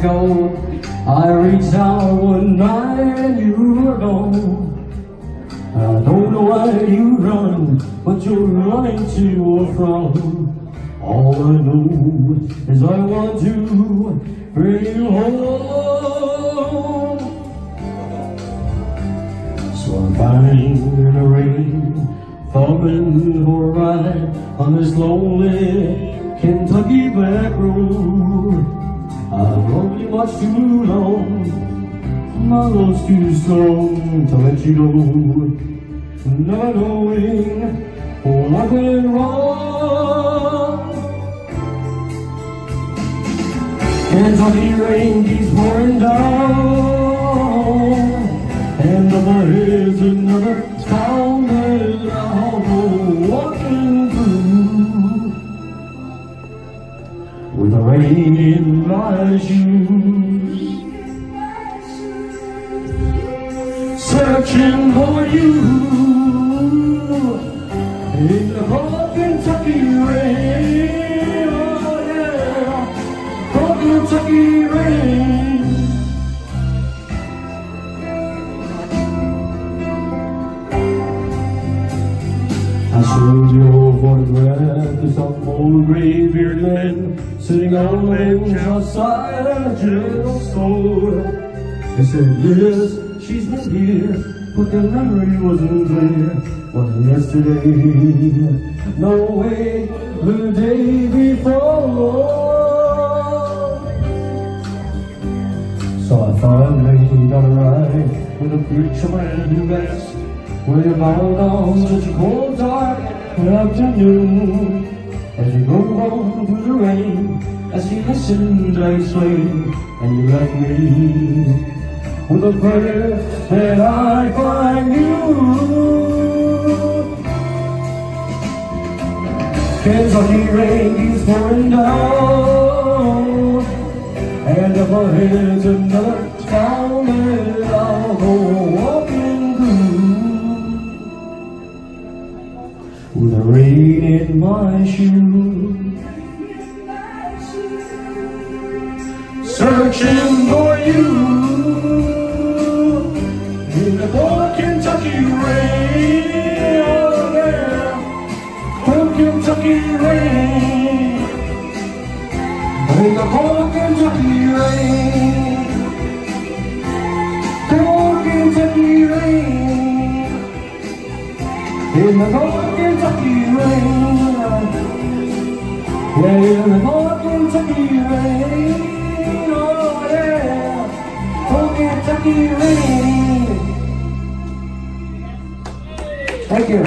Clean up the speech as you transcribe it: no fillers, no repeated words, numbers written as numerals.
ago, I reached out one night and you were gone. I don't know why you run, but you're running to or from. All I know is I want to bring you home. So I'm finding in the rain, falling for a ride on this lonely Kentucky back road. I've loved you much too long, my love's too strong to let you go. Never knowing what went wrong. Kentucky rain keeps pouring down, and up ahead's another town that I'll go walking through, with the rain in my shoes, searching for you in the cold Kentucky rain. Oh yeah, cold Kentucky rain. I showed your photograph to some old gray-bearded man sitting on a bench outside a jail store. They said, yes, she's been here, but the memory wasn't clear. Wasn't yesterday, no way, the day before. So I finally got a ride with a preacher man who asked, where you bound on such a cold, dark afternoon, as you go home through the rain, as you listened, I explained, and you left me with a prayer that I find you. Kentucky rain keeps pouring down, and up ahead's another town that I'll go walking through, with the rain in my shoes, searching for you in the cold Kentucky rain. Oh yeah, cold Kentucky rain, in the cold Kentucky rain, cold Kentucky rain, in the cold Kentucky rain. Yeah, in the cold Kentucky rain. Oh yeah, cold Kentucky rain. Thank you.